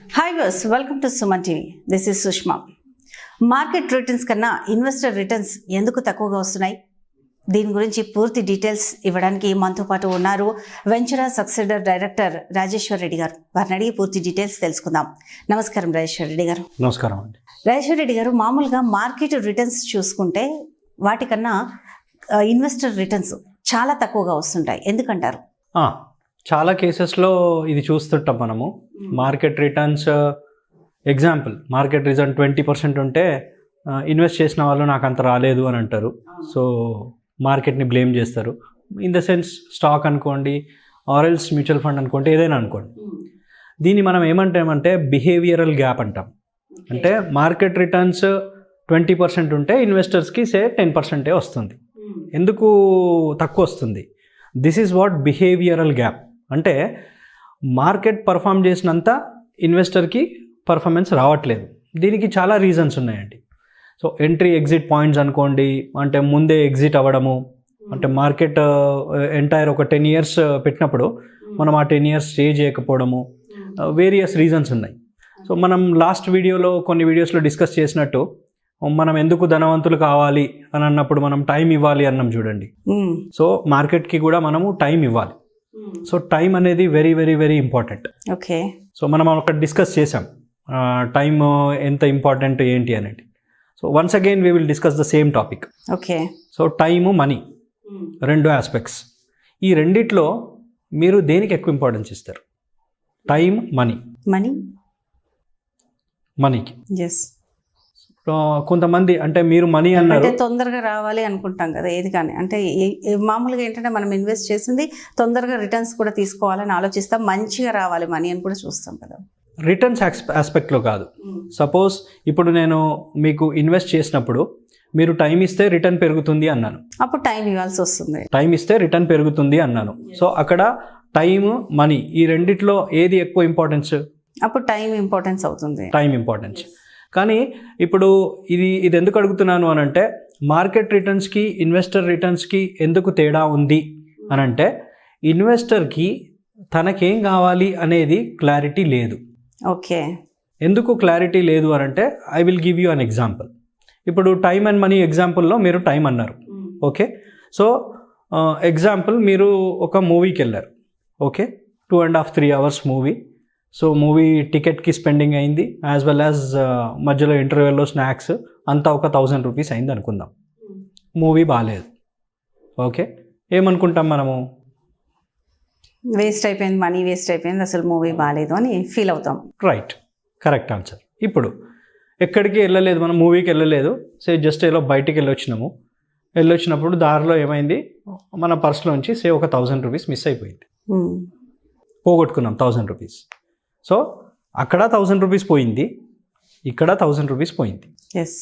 Hi viewers, welcome to Suman TV. This is Sushma. Market returns కన్నా investor returns ఎందుకు తక్కువగా వస్తున్నాయి? దీని గురించి పూర్తి డీటెయిల్స్ ఇవ్వడానికి మనతో పాటు ఉన్నారు వెంచరా సక్సెడర్ డైరెక్టర్ రాజేశ్వర్ రెడ్డి గారు. వారిని అడిగి పూర్తి డీటెయిల్స్ తెలుసుకుందాం. నమస్కారం రాజేశ్వర్ రెడ్డి గారు. నమస్కారం అండి. రాజేశ్వర్ రెడ్డి గారు, మామూలుగా మార్కెట్ రిటర్న్స్ చూసుకుంటే వాటికన్నా ఇన్వెస్టర్ రిటర్న్స్ చాలా తక్కువగా వస్తుంటాయి, ఎందుకంటారు? చాలా కేసెస్లో ఇది చూస్తుంటాం మనము. Market returns example, market return 20% ఉంటే ఇన్వెస్ట్ చేసిన వాళ్ళు నాకు అంత రాలేదు అని అంటారు. సో మార్కెట్ని బ్లేమ్ చేస్తారు. ఇన్ ద సెన్స్ స్టాక్ అనుకోండి, ఆర్ఎల్స్ మ్యూచువల్ ఫండ్ అనుకోండి, ఏదైనా అనుకోండి. దీన్ని మనం ఏమంటామంటే బిహేవియరల్ గ్యాప్ అంటాం. అంటే మార్కెట్ రిటర్న్స్ 20% ఉంటే ఇన్వెస్టర్స్కి 10% వస్తుంది. ఎందుకు తక్కువ వస్తుంది? This is what behavioural gap. అంటే మార్కెట్ పర్ఫామ్ చేసినంత ఇన్వెస్టర్కి పర్ఫార్మెన్స్ రావట్లేదు. దీనికి చాలా రీజన్స్ ఉన్నాయండి. సో ఎంట్రీ ఎగ్జిట్ పాయింట్స్ అనుకోండి, అంటే ముందే ఎగ్జిట్ అవ్వడము, అంటే మార్కెట్ ఎంటైర్ ఒక 10 years పెట్టినప్పుడు మనం ఆ 10 years స్టే చేయకపోవడము, వేరియస్ రీజన్స్ ఉన్నాయి. సో మనం లాస్ట్ వీడియోలో కొన్ని వీడియోస్లో డిస్కస్ చేసినట్టు మనం ఎందుకు ధనవంతులు కావాలి అని అన్నప్పుడు మనం టైం ఇవ్వాలి అన్నాం చూడండి. సో మార్కెట్కి కూడా మనము టైం ఇవ్వాలి. సో టైం అనేది very very very important. Okay. So మనం అక్కడ డిస్కస్ చేసాం టైం ఎంత ఇంపార్టెంట్ ఏంటి అనేది. So once again we will discuss the same topic. Okay. So time, money, రెండు ఆస్పెక్ట్స్. ఈ రెండిట్లో మీరు దేనికి ఎక్కువ ఇంపార్టెన్స్ ఇస్తారు? టైం, మనీకి. ఎస్. కొంతమంది అంటే మీరు మనీ అన్నారు, తొందరగా రావాలి అనుకుంటాం కదా ఏది కానీ. అంటే మామూలుగా ఏంటంటే మనం ఇన్వెస్ట్ చేసింది తొందరగా రిటర్న్స్ కూడా తీసుకోవాలని ఆలోచిస్తాం, మంచిగా రావాలి మనీ అని కూడా చూస్తాం కదా. రిటర్న్స్ ఆస్పెక్ట్లో కాదు. సపోజ్ ఇప్పుడు నేను మీకు ఇన్వెస్ట్ చేసినప్పుడు మీరు టైం ఇస్తే రిటర్న్ పెరుగుతుంది అన్నాను. అప్పుడు టైం ఇవ్వాల్సి వస్తుంది. టైం ఇస్తే రిటర్న్ పెరుగుతుంది అన్నాను. సో అక్కడ టైం, మనీ ఈ రెండిట్లో ఏది ఎక్కువ ఇంపార్టెన్స్? అప్పుడు టైం ఇంపార్టెన్స్ అవుతుంది. Time importance. కానీ ఇప్పుడు ఇది ఎందుకు అడుగుతున్నాను అని అంటే, మార్కెట్ రిటర్న్స్కి ఇన్వెస్టర్ రిటర్న్స్కి ఎందుకు తేడా ఉంది అని అంటే, ఇన్వెస్టర్కి తనకేం కావాలి అనేది క్లారిటీ లేదు. ఓకే. ఎందుకు క్లారిటీ లేదు అని అంటే, I will give you an example. ఇప్పుడు టైం అండ్ మనీ ఎగ్జాంపుల్లో మీరు టైం అన్నారు. ఓకే. సో ఎగ్జాంపుల్, మీరు ఒక మూవీకి వెళ్ళారు. Okay. 2.5-3 hours movie. So movie టికెట్కి స్పెండింగ్ అయింది, యాజ్ వెల్ యాజ్ మధ్యలో ఇంటర్వెల్లో స్నాక్స్, అంతా ఒక 1000 rupees అయింది అనుకుందాం. మూవీ బాగాలేదు. ఓకే. ఏమనుకుంటాం మనము? వేస్ట్ అయిపోయింది, మనీ వేస్ట్ అయిపోయింది, అసలు మూవీ బాగాలేదు అని ఫీల్ అవుతాం. Right, correct answer. ఇప్పుడు ఎక్కడికి వెళ్ళలేదు, మనం మూవీకి వెళ్ళలేదు, జస్ట్ ఏదో బయటికి వెళ్ళొచ్చినప్పుడు దారిలో ఏమైంది, మన పర్స్లోంచి ఒక 1000 rupees మిస్ అయిపోయింది, పోగొట్టుకున్నాం 1000 rupees. సో అక్కడ 1000 rupees పోయింది, ఇక్కడ 1000 rupees పోయింది. ఎస్.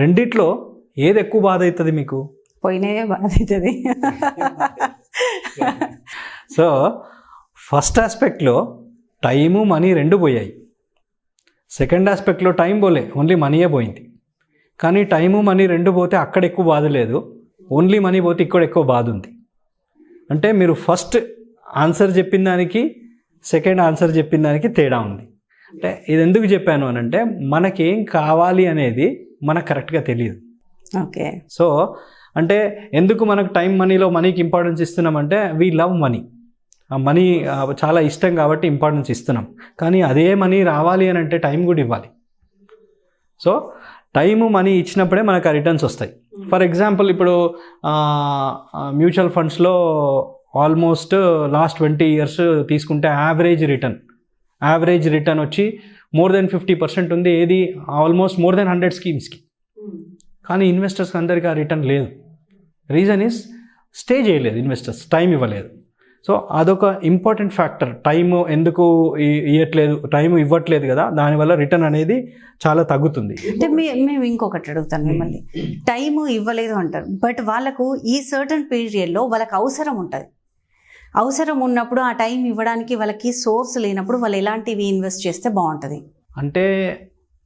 రెండిట్లో ఏది ఎక్కువ బాధ అవుతుంది మీకు? పోయినవే బాధ అవుతుంది. సో ఫస్ట్ ఆస్పెక్ట్లో టైము, మనీ రెండు పోయాయి. సెకండ్ ఆస్పెక్ట్లో టైం పోలే, ఓన్లీ మనీయే పోయింది. కానీ టైము, మనీ రెండు పోతే అక్కడ ఎక్కువ బాధ లేదు, ఓన్లీ మనీ పోతే ఇక్కడ ఎక్కువ బాధ ఉంది. అంటే మీరు ఫస్ట్ ఆన్సర్ చెప్పిన దానికి సెకండ్ ఆన్సర్ చెప్పిన దానికి తేడా ఉంది. అంటే ఇది ఎందుకు చెప్పాను అని అంటే, మనకేం కావాలి అనేది మనకు కరెక్ట్గా తెలియదు. ఓకే. సో అంటే ఎందుకు మనకు టైం, మనీకి ఇంపార్టెన్స్ ఇస్తున్నామంటే, వీ లవ్ మనీ. ఆ మనీ చాలా ఇష్టం కాబట్టి ఇంపార్టెన్స్ ఇస్తున్నాం. కానీ అదే మనీ రావాలి అని అంటే టైం కూడా ఇవ్వాలి. సో టైము, మనీ ఇచ్చినప్పుడే మనకు ఆ రిటర్న్స్ వస్తాయి. ఫర్ ఎగ్జాంపుల్, ఇప్పుడు మ్యూచువల్ ఫండ్స్లో ఆల్మోస్ట్ లాస్ట్ 20 years తీసుకుంటే యావరేజ్ రిటర్న్ వచ్చి more than 50% ఉంది. ఏది ఆల్మోస్ట్ more than 100 schemes-కి. కానీ ఇన్వెస్టర్స్ అందరికీ ఆ రిటర్న్ లేదు. రీజన్ ఈస్ స్టే చేయలేదు, ఇన్వెస్టర్స్ టైం ఇవ్వలేదు. సో అదొక ఇంపార్టెంట్ ఫ్యాక్టర్. టైము ఎందుకు టైం ఇవ్వట్లేదు కదా, దానివల్ల రిటర్న్ అనేది చాలా తగ్గుతుంది. అంటే మేము ఇంకొకటి అడుగుతాను మిమ్మల్ని. టైము ఇవ్వలేదు అంటారు, బట్ వాళ్ళకు ఈ సర్టన్ పీరియడ్లో వాళ్ళకి అవసరం ఉంటుంది. అవసరం ఉన్నప్పుడు ఆ టైం ఇవ్వడానికి వాళ్ళకి సోర్స్ లేనప్పుడు వాళ్ళు ఎలాంటివి ఇన్వెస్ట్ చేస్తే బాగుంటుంది? అంటే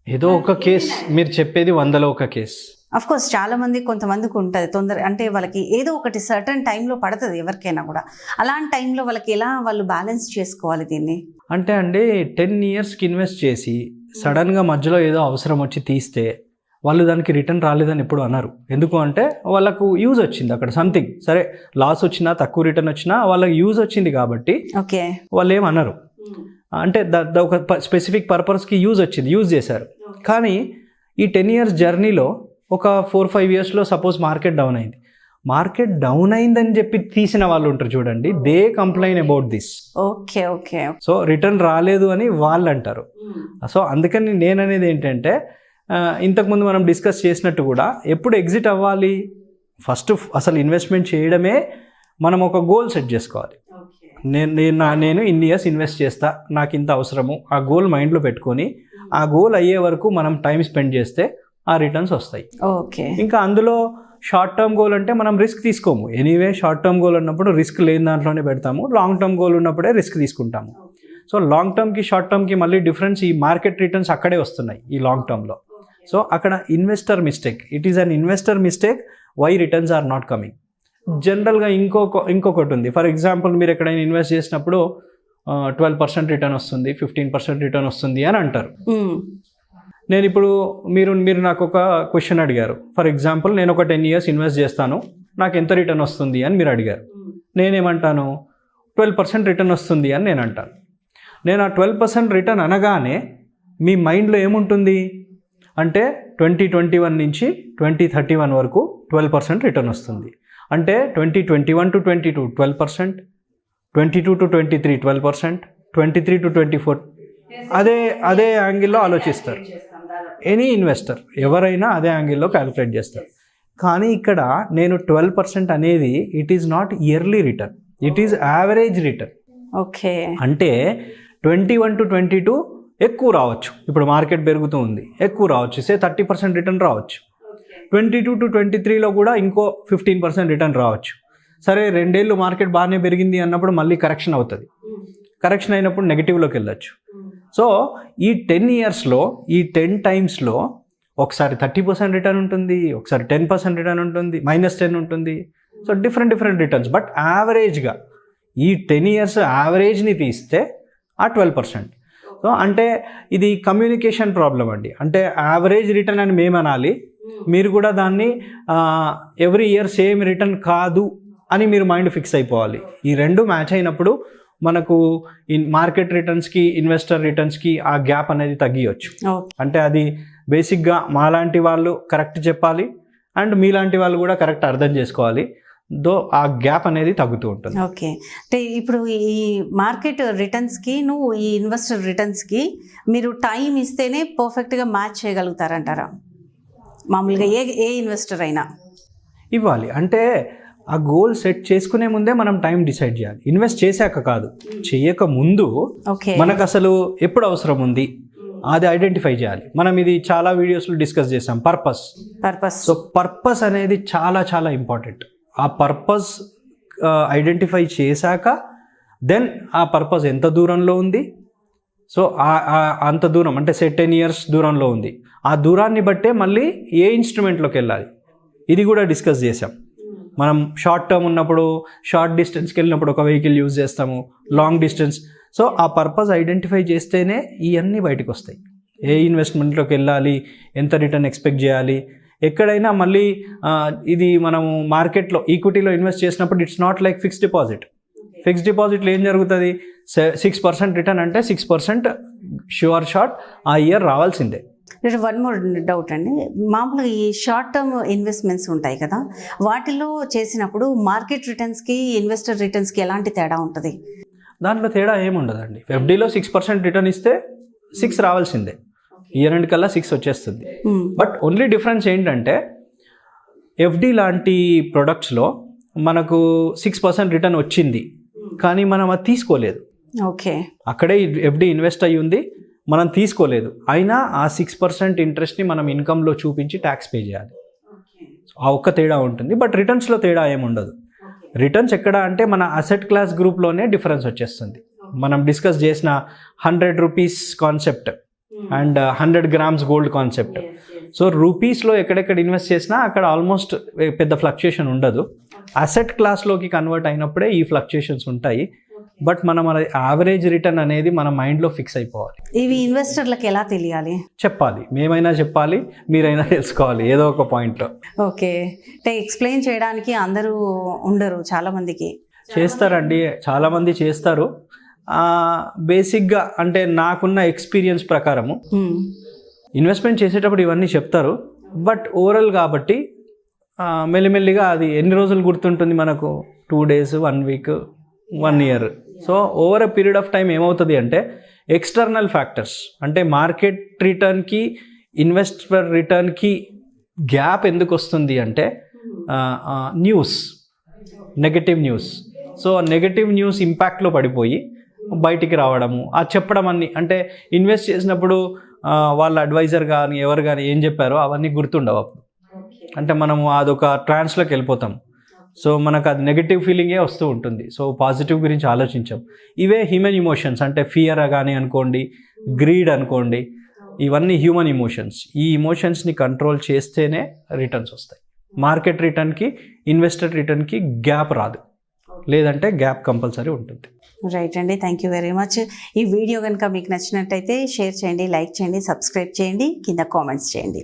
ఏదో ఒక కేస్, మీరు చెప్పేది 100లో ఒక కేస్. అఫ్ కోర్స్ చాలా మంది కొంతమందికి ఉంటుంది తొందర, అంటే వాళ్ళకి ఏదో ఒకటి సర్టన్ టైంలో పడుతుంది ఎవరికైనా కూడా. అలాంటి టైంలో వాళ్ళకి ఎలా వాళ్ళు బ్యాలెన్స్ చేసుకోవాలి దీన్ని? అంటే అండి 10 yearsకి ఇన్వెస్ట్ చేసి సడన్గా మధ్యలో ఏదో అవసరం వచ్చి తీస్తే వాళ్ళు దానికి రిటర్న్ రాలేదని ఎప్పుడు అన్నారు. ఎందుకు అంటే వాళ్ళకు యూజ్ వచ్చింది అక్కడ సంథింగ్, సరే లాస్ వచ్చినా తక్కువ రిటర్న్ వచ్చినా వాళ్ళకి యూజ్ వచ్చింది కాబట్టి ఓకే వాళ్ళు ఏమన్నారు. అంటే ఒక స్పెసిఫిక్ పర్పస్కి యూజ్ వచ్చింది, యూజ్ చేశారు. కానీ ఈ 10 years జర్నీలో ఒక 4-5 yearsలో సపోజ్ మార్కెట్ డౌన్ అయింది. మార్కెట్ డౌన్ అయిందని చెప్పి తీసిన వాళ్ళు ఉంటారు చూడండి, they complain about this. Okay okay so return రాలేదు అని వాళ్ళు అంటారు. సో అందుకని నేను అనేది ఏంటంటే, ఇంతకుముందు మనం డిస్కస్ చేసినట్టు కూడా ఎప్పుడు ఎగ్జిట్ అవ్వాలి, ఫస్ట్ అసలు ఇన్వెస్ట్మెంట్ చేయడమే మనం ఒక గోల్ సెట్ చేసుకోవాలి. నేను ఇన్ని ఇయర్స్ ఇన్వెస్ట్ చేస్తా, నాకు ఇంత అవసరము, ఆ గోల్ మైండ్లో పెట్టుకొని ఆ గోల్ అయ్యే వరకు మనం టైం స్పెండ్ చేస్తే ఆ రిటర్న్స్ వస్తాయి. ఓకే. ఇంకా అందులో షార్ట్ టర్మ్ గోల్ అంటే మనం రిస్క్ తీసుకోము. ఎనీవే షార్ట్ టర్మ్ గోల్ ఉన్నప్పుడు రిస్క్ లేని దాంట్లోనే పెడతాము, లాంగ్ టర్మ్ గోల్ ఉన్నప్పుడే రిస్క్ తీసుకుంటాము. సో లాంగ్ టర్మ్కి షార్ట్ టర్మ్కి మళ్ళీ డిఫరెన్స్, ఈ మార్కెట్ రిటర్న్స్ అక్కడే వస్తున్నాయి ఈ లాంగ్ టర్మ్లో. సో అక్కడ investor mistake, it is an investor mistake why returns are not coming. జనరల్గా ఇంకొకటి ఉంది. ఫర్ ఎగ్జాంపుల్ మీరు ఎక్కడైనా ఇన్వెస్ట్ చేసినప్పుడు 12% రిటర్న్ వస్తుంది, 15% రిటర్న్ వస్తుంది అని అంటారు. నేను ఇప్పుడు మీరు నాకు ఒక క్వశ్చన్ అడిగారు. ఫర్ ఎగ్జాంపుల్ నేను ఒక 10 years ఇన్వెస్ట్ చేస్తాను, నాకు ఎంత రిటర్న్ వస్తుంది అని మీరు అడిగారు. నేనేమంటాను, 12% రిటర్న్ వస్తుంది అని నేను అంటాను. నేను ఆ 12% రిటర్న్ అనగానే మీ మైండ్లో ఏముంటుంది అంటే 2021 నుంచి 2031 వరకు 12% రిటర్న్ వస్తుంది. అంటే 2021 to 22 12%, 22 to 23 12%, 23 to 24 అదే యాంగిల్లో ఆలోచిస్తారు. ఎనీ ఇన్వెస్టర్ ఎవరైనా అదే యాంగిల్లో క్యాలిక్యులేట్ చేస్తారు. కానీ ఇక్కడ నేను 12% అనేది it is not yearly return, it is average return. Okay. అంటే 21 to 22 ఎక్కువ రావచ్చు, ఇప్పుడు మార్కెట్ పెరుగుతూ ఉంది, ఎక్కువ రావచ్చు, సే 30% రిటర్న్ రావచ్చు. 22 to 23లో కూడా ఇంకో 15% రిటర్న్ రావచ్చు. సరే 2 ఏళ్ళు మార్కెట్ బాగానే పెరిగింది అన్నప్పుడు మళ్ళీ కరెక్షన్ అవుతుంది, కరెక్షన్ అయినప్పుడు నెగిటివ్లోకి వెళ్ళచ్చు. సో ఈ 10 yearsలో ఈ 10 timesలో ఒకసారి 30% రిటర్న్ ఉంటుంది, ఒకసారి 10% రిటర్న్ ఉంటుంది, -10 ఉంటుంది. So different returns. బట్ యావరేజ్గా ఈ 10 years యావరేజ్ని తీస్తే ఆ 12%. సో అంటే ఇది కమ్యూనికేషన్ ప్రాబ్లం అండి. అంటే యావరేజ్ రిటర్న్ అని మేము అనాలి, మీరు కూడా దాన్ని ఎవ్రీ ఇయర్ సేమ్ రిటర్న్ కాదు అని మీరు మైండ్ ఫిక్స్ అయిపోవాలి. ఈ రెండు మ్యాచ్ అయినప్పుడు మనకు మార్కెట్ రిటర్న్స్కి ఇన్వెస్టర్ రిటర్న్స్కి ఆ గ్యాప్ అనేది తగ్గియచ్చు. అంటే అది బేసిక్గా మాలాంటి వాళ్ళు కరెక్ట్ చెప్పాలి అండ్ మీలాంటి వాళ్ళు కూడా కరెక్ట్ అర్థం చేసుకోవాలి. దో ఆ గ్యాప్ అనేది తగ్గుతూ ఉంటుంది. ఓకే. అంటే ఇప్పుడు ఈ మార్కెట్ రిటర్న్స్కి ఈ ఇన్వెస్టర్ రిటర్న్స్కి మీరు టైం ఇస్తేనే పర్ఫెక్ట్గా మ్యాచ్ చేయగలుగుతారంటారా? మామూలుగా ఏ ఇన్వెస్టర్ అయినా ఇవ్వాలి. అంటే ఆ గోల్ సెట్ చేసుకునే ముందే మనం టైం డిసైడ్ చేయాలి. ఇన్వెస్ట్ చేశాక కాదు, చేయక ముందు మనకు అసలు ఎప్పుడు అవసరం ఉంది అది ఐడెంటిఫై చేయాలి. మనం ఇది చాలా వీడియోస్లో డిస్కస్ చేసాం, పర్పస్. సో పర్పస్ అనేది చాలా ఇంపార్టెంట్. ఆ పర్పస్ ఐడెంటిఫై చేశాక దెన్ ఆ పర్పస్ ఎంత దూరంలో ఉంది, సో అంత దూరం అంటే 10 years దూరంలో ఉంది, ఆ దూరాన్ని బట్టే మళ్ళీ ఏ ఇన్స్ట్రుమెంట్లోకి వెళ్ళాలి ఇది కూడా డిస్కస్ చేసాం. మనం షార్ట్ టర్మ్ ఉన్నప్పుడు షార్ట్ డిస్టెన్స్కి వెళ్ళినప్పుడు ఒక వెహికల్ యూజ్ చేస్తాము, లాంగ్ డిస్టెన్స్. సో ఆ పర్పస్ ఐడెంటిఫై చేస్తేనే ఇవన్నీ బయటకు వస్తాయి. ఏ ఇన్వెస్ట్మెంట్లోకి వెళ్ళాలి, ఎంత రిటర్న్ ఎక్స్పెక్ట్ చేయాలి. ఎక్కడైనా మళ్ళీ ఇది మనము మార్కెట్లో ఈక్విటీలో ఇన్వెస్ట్ చేసినప్పుడు it's not like fixed deposit. Fixed డిపాజిట్లో ఏం జరుగుతుంది, 6% రిటర్న్ అంటే 6% షూర్ షార్ట్ ఆ ఇయర్ రావాల్సిందే. వన్ మోర్ డౌట్ అండి, మామూలుగా ఈ షార్ట్ టర్మ్ ఇన్వెస్ట్మెంట్స్ ఉంటాయి కదా, వాటిలో చేసినప్పుడు మార్కెట్ రిటర్న్స్కి ఇన్వెస్టర్ రిటర్న్స్కి ఎలాంటి తేడా ఉంటుంది? దాంట్లో తేడా ఏముండదండి. ఎఫ్డీలో 6% రిటర్న్ ఇస్తే 6 రావాల్సిందే, ఇయర్ ఎండ్ కల్లా 6 వచ్చేస్తుంది. బట్ ఓన్లీ డిఫరెన్స్ ఏంటంటే ఎఫ్డీ లాంటి ప్రొడక్ట్స్లో మనకు 6% రిటర్న్ వచ్చింది కానీ మనం అది తీసుకోలేదు. ఓకే, అక్కడే ఎఫ్డీ ఇన్వెస్ట్ అయ్యి ఉంది, మనం తీసుకోలేదు, అయినా ఆ 6% ఇంట్రెస్ట్ని మనం ఇన్కంలో చూపించి ట్యాక్స్ పే చేయాలి. ఆ ఒక్క తేడా ఉంటుంది. బట్ రిటర్న్స్లో తేడా ఏముండదు. రిటర్న్స్ ఎక్కడ అంటే మన అసెట్ క్లాస్ గ్రూప్లోనే డిఫరెన్స్ వచ్చేస్తుంది. మనం డిస్కస్ చేసిన 100 rupees concept and 100 grams gold concept, so రూపీస్లో ఎక్కడెక్కడ ఇన్వెస్ట్ చేసినా అక్కడ ఆల్మోస్ట్ పెద్ద ఫ్లక్చుయేషన్ ఉండదు. అసెట్ క్లాస్లోకి కన్వర్ట్ అయినప్పుడే ఈ ఫ్లక్చుయేషన్స్ ఉంటాయి. బట్ మనం యావరేజ్ రిటర్న్ అనేది మన మైండ్లో ఫిక్స్ అయిపోవాలి. ఇవి ఇన్వెస్టర్లకు ఎలా తెలియాలి? చెప్పాలి, మేమైనా చెప్పాలి, మీరైనా తెలుసుకోవాలి ఏదో ఒక పాయింట్లో. ఓకే, అంటే ఎక్స్ప్లెయిన్ చేయడానికి అందరూ ఉండరు, చాలామందికి చేస్తారండి, చాలామంది చేస్తారు. బేసిక్గా అంటే నాకున్న ఎక్స్పీరియన్స్ ప్రకారము ఇన్వెస్ట్మెంట్ చేసేటప్పుడు ఇవన్నీ చెప్తారు. బట్ ఓవరాల్ కాబట్టి మెల్లిమెల్లిగా అది ఎన్ని రోజులు గుర్తుంటుంది మనకు? 2 days, 1 week, 1 year. So over a period of time ఏమవుతుంది అంటే ఎక్స్టర్నల్ ఫ్యాక్టర్స్ అంటే మార్కెట్ రిటర్న్కి ఇన్వెస్టర్ రిటర్న్కి గ్యాప్ ఎందుకు వస్తుంది అంటే news, negative news. So negative news ఇంపాక్ట్లో పడిపోయి బయటికి రావడము, ఆ చెప్పడం అన్నీ అంటే ఇన్వెస్ట్ చేసినప్పుడు వాళ్ళ అడ్వైజర్ కానీ ఎవరు కానీ ఏం చెప్పారో అవన్నీ గుర్తుండవు అప్పుడు. అంటే మనము అదొక ట్రాన్స్లోకి వెళ్ళిపోతాం. సో మనకు అది నెగటివ్ ఫీలింగే వస్తూ ఉంటుంది. సో పాజిటివ్ గురించి ఆలోచించాం. ఇవే హ్యూమన్ ఇమోషన్స్ అంటే ఫియర్ కానీ అనుకోండి, గ్రీడ్ అనుకోండి, ఇవన్నీ హ్యూమన్ ఇమోషన్స్. ఈ ఇమోషన్స్ని కంట్రోల్ చేస్తేనే రిటర్న్స్ వస్తాయి. మార్కెట్ రిటర్న్కి ఇన్వెస్టర్ రిటర్న్కి గ్యాప్ రాదు, లేదంటే గ్యాప్ కంపల్సరీ ఉంటుంది. రైట్ అండి, థ్యాంక్ యూ వెరీ మచ్. ఈ వీడియో కనుక మీకు నచ్చినట్టయితే షేర్ చేయండి, లైక్ చేయండి, సబ్స్క్రైబ్ చేయండి, కింద కామెంట్స్ చేయండి.